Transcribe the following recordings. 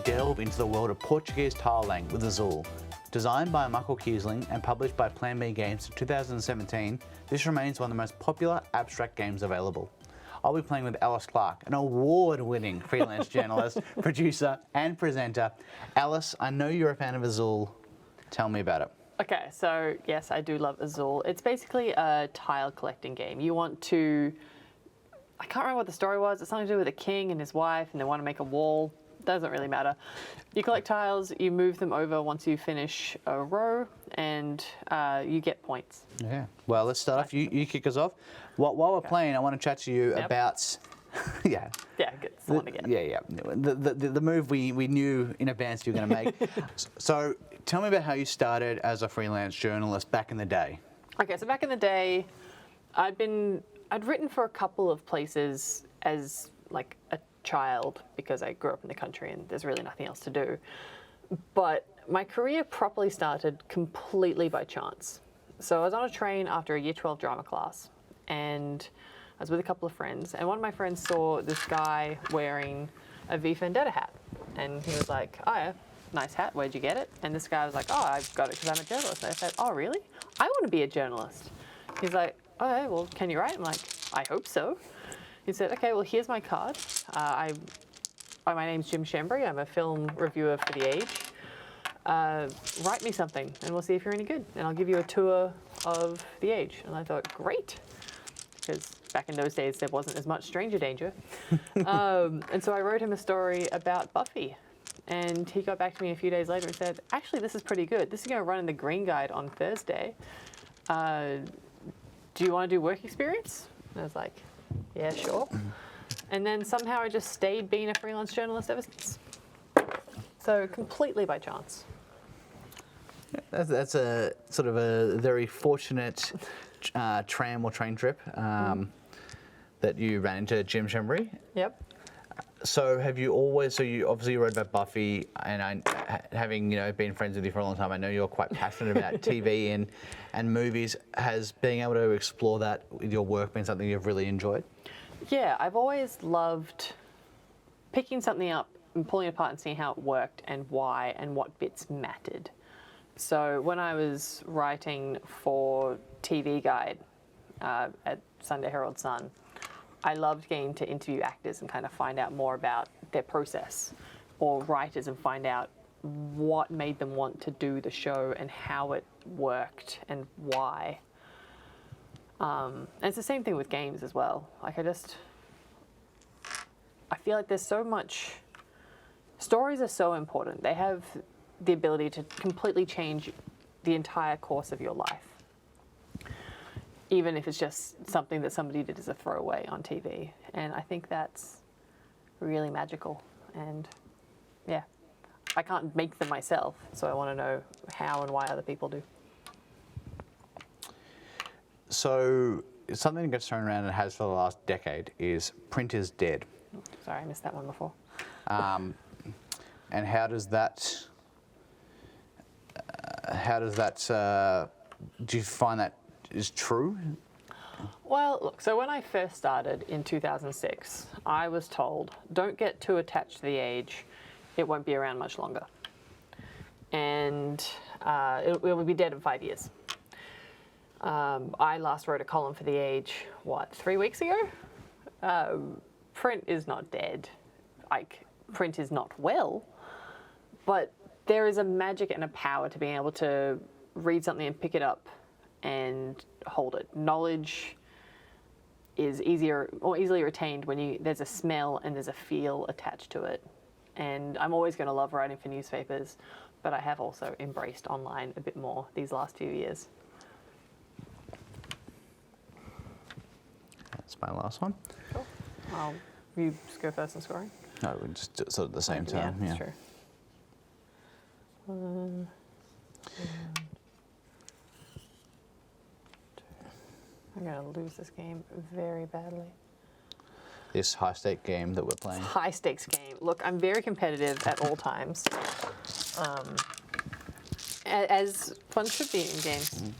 delve into the world of Portuguese tiling with Azul. Designed by Michael Kiesling and published by Plan B Games in 2017, this remains one of the most popular abstract games available. I'll be playing with Alice Clarke, an award-winning freelance journalist, producer and presenter. Alice, I know you're a fan of Azul. Tell me about it. Okay, so yes, I do love Azul. It's basically a tile collecting game. You want to, I can't remember what the story was. It's something to do with a king and his wife, and they want to make a wall. Doesn't really matter. You collect tiles, you move them over once you finish a row, and you get points. Yeah. Well, let's start off. You kick us off. While we're playing, I want to chat to you about. Yeah. Yeah, good. It's the one again. Yeah. The move we knew in advance you were going to make. So tell me about how you started as a freelance journalist back in the day. Okay, so back in the day, I'd written for a couple of places as like a child because I grew up in the country and there's really nothing else to do. But my career properly started completely by chance. So I was on a train after a Year 12 drama class, and I was with a couple of friends, and one of my friends saw this guy wearing a V for Vendetta hat, and he was like, "Oh yeah, nice hat, where'd you get it?" And this guy was like, "Oh, I've got it because I'm a journalist." And I said, "Oh really? I want to be a journalist." He's like, "Okay, well, can you write?" I'm like, "I hope so." He said, "Okay, well, here's my card. My name's Jim Shembry. I'm a film reviewer for The Age. Write me something, and we'll see if you're any good. And I'll give you a tour of The Age." And I thought, great, because back in those days, there wasn't as much stranger danger. And so I wrote him a story about Buffy. And he got back to me a few days later and said, "Actually, this is pretty good. This is going to run in the Green Guide on Thursday. Do you want to do work experience?" And I was like, "Yeah, sure." And then somehow I just stayed being a freelance journalist ever since. So completely by chance. That's a sort of a very fortunate tram or train trip that you ran into Jim Shembry. Yep. So have you always? So you obviously wrote about Buffy, and having been friends with you for a long time, I know you're quite passionate about TV and movies. Has being able to explore that with your work been something you've really enjoyed? Yeah, I've always loved picking something up and pulling it apart and seeing how it worked and why and what bits mattered. So when I was writing for TV Guide at Sunday Herald Sun, I loved getting to interview actors and kind of find out more about their process, or writers and find out what made them want to do the show and how it worked and why. And it's the same thing with games as well. Like I feel like there's so much, stories are so important. They have the ability to completely change the entire course of your life. Even if it's just something that somebody did as a throwaway on TV. And I think that's really magical. And yeah, I can't make them myself, so I want to know how and why other people do. So something that gets thrown around and has for the last decade is print is dead. Sorry, I missed that one before. And how does that, do you find that is true? Well, look, so when I first started in 2006, I was told, don't get too attached to The Age, it won't be around much longer. And it will be dead in 5 years. I last wrote a column for The Age, 3 weeks ago? Print is not dead. Like, print is not well, but there is a magic and a power to being able to read something and pick it up and hold it. Knowledge is easier or easily retained when there's a smell and there's a feel attached to it. And I'm always going to love writing for newspapers, but I have also embraced online a bit more these last few years. That's my last one. Cool. You just go first in scoring? No, we just do it sort of at the same time. Yeah, that's true. I'm going to lose this game very badly. This high-stake game that we're playing. High-stakes game. Look, I'm very competitive at all times, as one should be in games.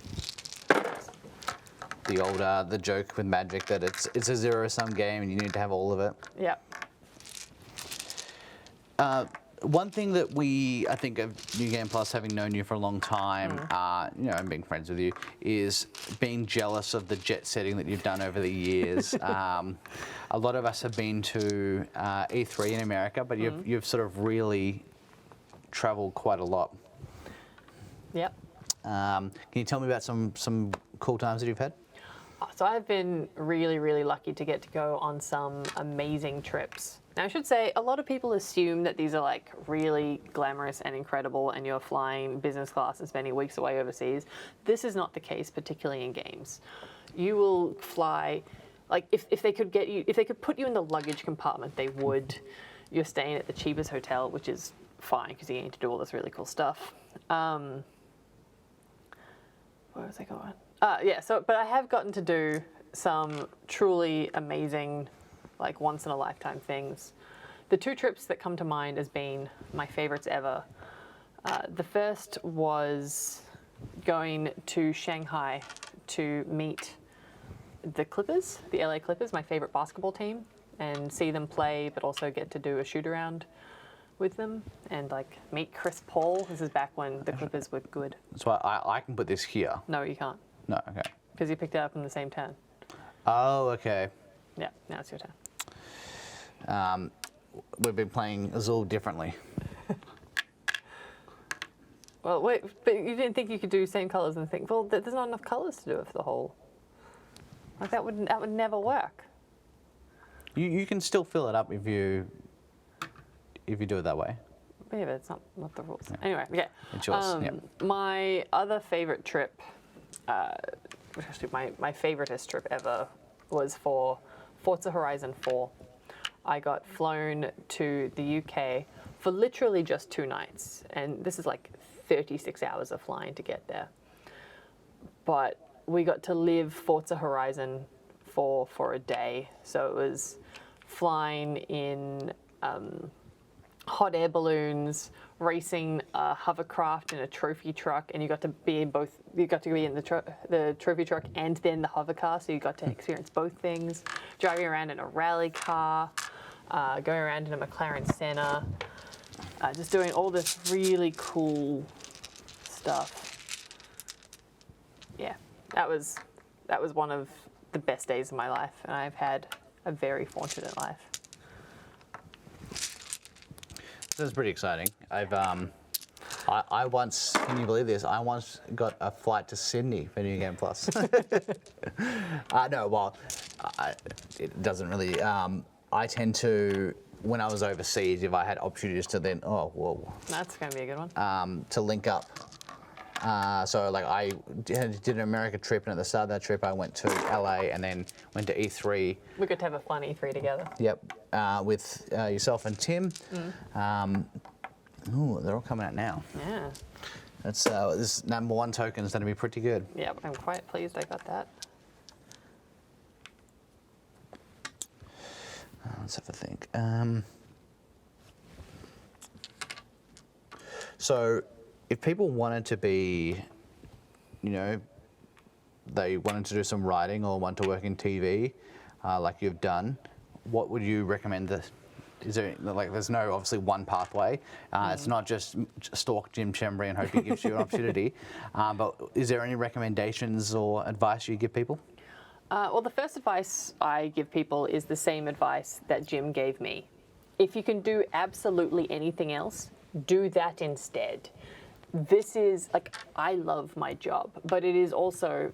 The old the joke with Magic that it's a zero-sum game and you need to have all of it. Yep. one thing that I think of New Game Plus, having known you for a long time, and being friends with you, is being jealous of the jet setting that you've done over the years. A lot of us have been to E3 in America, but you've sort of really travelled quite a lot. Yep. Can you tell me about some cool times that you've had? So I've been really, really lucky to get to go on some amazing trips. Now, I should say, a lot of people assume that these are like really glamorous and incredible and you're flying business class and spending weeks away overseas. This is not the case, particularly in games. You will fly, like if they could put you in the luggage compartment, they would. You're staying at the cheapest hotel, which is fine because you need to do all this really cool stuff. Where was I going? But I have gotten to do some truly amazing, like once in a lifetime things. The two trips that come to mind as being my favorites ever. The first was going to Shanghai to meet the Clippers, the LA Clippers, my favorite basketball team, and see them play, but also get to do a shoot around with them and like meet Chris Paul. This is back when the Clippers were good. So I can put this here. No, you can't. No, okay. Because you picked it up in the same turn. Oh, okay. Yeah, now it's your turn. We've been playing Azul differently. Well, wait, but you didn't think you could do same colours and think, well, there's not enough colours to do it for the whole. Like that would never work. You can still fill it up if you do it that way. Yeah, but it's not the rules. Yeah. Anyway, yeah. It's yours. My other favourite trip, actually my favoritist trip ever, was for Forza Horizon 4. I got flown to the UK for literally just 2 nights, and this is like 36 hours of flying to get there. But we got to live Forza Horizon for a day, so it was flying in hot air balloons, racing a hovercraft in a trophy truck, and you got to be in both. You got to be in the trophy truck and then the hover car, so you got to experience both things. Driving around in a rally car, going around in a McLaren Senna, just doing all this really cool stuff. Yeah, that was one of the best days of my life, and I've had a very fortunate life. This is pretty exciting. I once, can you believe this? I once got a flight to Sydney for New Game Plus. No, well, it doesn't really. I tend to, when I was overseas, if I had opportunities to then, That's going to be a good one. To link up. So like I did an America trip, and at the start of that trip, I went to LA and then went to E3. We got to have a fun E3 together. Yep, with yourself and Tim. Ooh, they're all coming out now. Yeah. That's this #1 token is going to be pretty good. Yeah, I'm quite pleased I got that. Let's have a think. So, if people wanted to be, they wanted to do some writing or want to work in TV, like you've done, what would you recommend? Is there there's no obviously one pathway. It's not just stalk Jim Chembry and hope he gives you an opportunity. But is there any recommendations or advice you give people? Well, the first advice I give people is the same advice that Jim gave me. If you can do absolutely anything else, do that instead. This is, I love my job, but it is also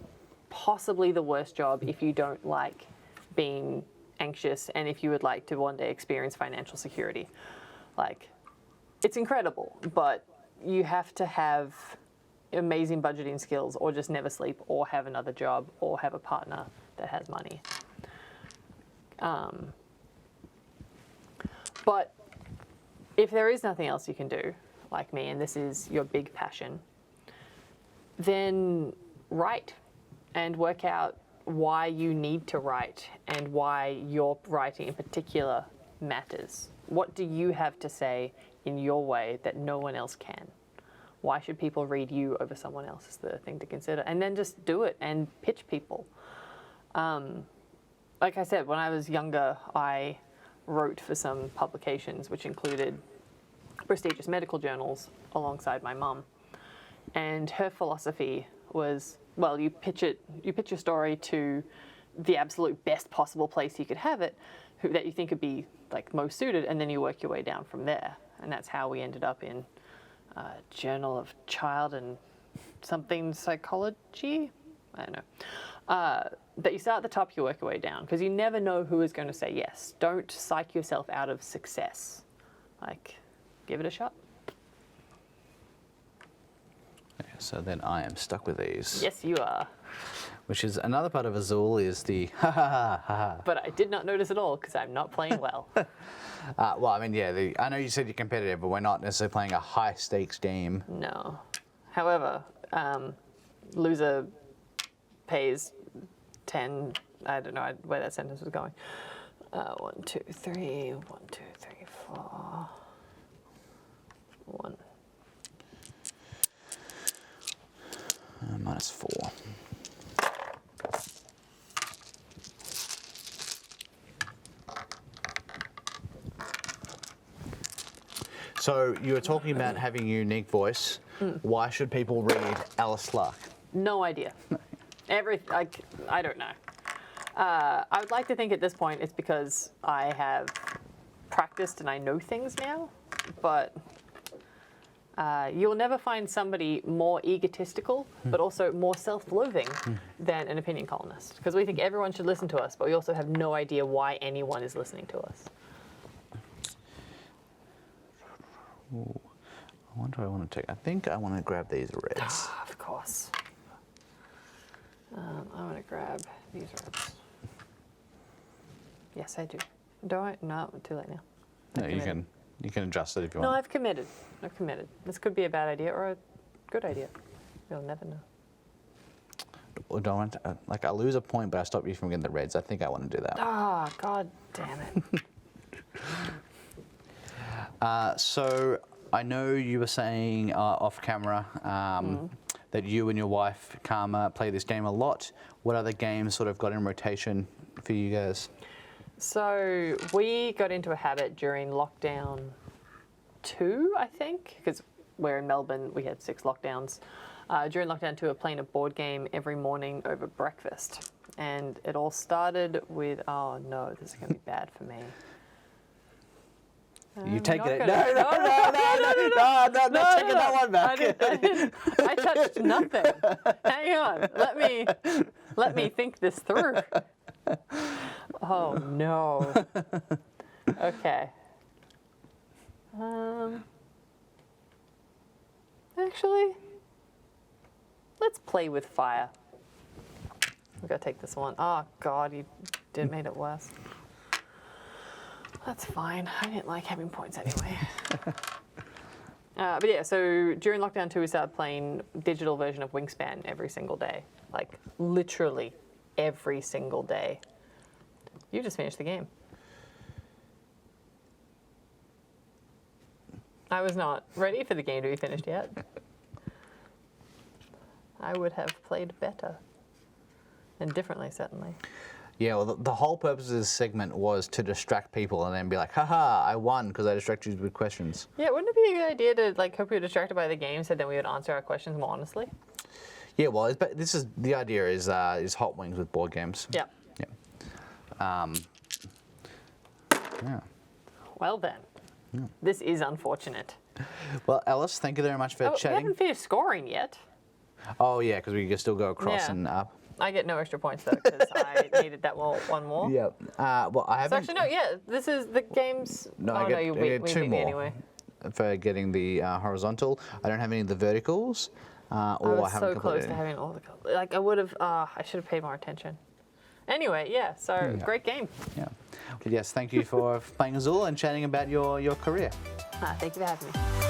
possibly the worst job if you don't like being anxious and if you would like to one day experience financial security. It's incredible, but you have to have amazing budgeting skills or just never sleep or have another job or have a partner that has money. But if there is nothing else you can do, like me, and this is your big passion, then write and work out why you need to write and why your writing in particular matters. What do you have to say in your way that no one else can? Why should people read you over someone else is the thing to consider. And then just do it and pitch people. Like I said, when I was younger, I wrote for some publications, which included prestigious medical journals alongside my mum. And her philosophy was, well, you pitch your story to the absolute best possible place you could have it, that you think would be like most suited, and then you work your way down from there. And that's how we ended up in Journal of Child and something psychology. I don't know. That you start at the top, you work your way down, because you never know who is going to say yes. Don't psych yourself out of success. Like, give it a shot. Okay, so then I am stuck with these. Yes, you are. Which is another part of Azul is the ha ha ha ha ha. But I did not notice at all because I'm not playing well. Well, I mean, yeah, I know you said you're competitive, but we're not necessarily playing a high stakes game. No. However, loser pays 10. I don't know where that sentence was going. 1, 2, 3. 1, 2, 3, 4. 1. -4. So you were talking about having a unique voice. Why should people read Alice Clarke? No idea. I don't know. I would like to think at this point it's because I have practiced and I know things now, but you'll never find somebody more egotistical, but also more self-loathing than an opinion columnist. Because we think everyone should listen to us, but we also have no idea why anyone is listening to us. Ooh. What do I want to take? I think I want to grab these reds. Of course. I'm going to grab these reds. Yes, I do. Do I? No, too late now. No, you can adjust it if you No, want. I've committed. This could be a bad idea or a good idea. You'll never know. Or don't want to, like I lose a point, but I stop you from getting the reds. I think I want to do that. Ah, God damn it. So I know you were saying off camera that you and your wife, Karma, play this game a lot. What other games sort of got in rotation for you guys? So we got into a habit during lockdown 2, I think, because we're in Melbourne, we had 6 lockdowns. During lockdown 2, we're playing a board game every morning over breakfast. And it all started with, oh no, this is going to be bad for me. You take it. No, Taking that one back. I touched nothing. Hang on. Let me think this through. Oh no. Okay. Actually, let's play with fire. We gotta take this one. Oh God, you made it worse. That's fine. I didn't like having points anyway. But yeah, so during lockdown 2, we started playing digital version of Wingspan every single day. Like, literally every single day. You just finished the game. I was not ready for the game to be finished yet. I would have played better. And differently, certainly. Yeah, well, the whole purpose of this segment was to distract people and then be like, haha, I won because I distracted you with questions. Yeah, wouldn't it be a good idea to like hope you're distracted by the game so then we would answer our questions more honestly? Yeah, well, this is the idea is hot wings with board games. Yeah. Yeah. Yeah. Well then, this is unfortunate. Well, Alice, thank you very much for We chatting. haven't finished scoring yet. Oh yeah, because we can still go across Yeah. and up. I get no extra points though because I needed that one more. Yeah. Well, I So haven't. actually, no. Yeah, this is the game's. No, oh I no, get, you I beat get 2 me more anyway. for getting the horizontal. I don't have any of the verticals, or I I was haven't so close completed to any. having all the. Like I would have. I should have paid more attention. Anyway, yeah. So great game. Yeah. But yes, thank you for playing Azul and chatting about your career. Thank you for having me.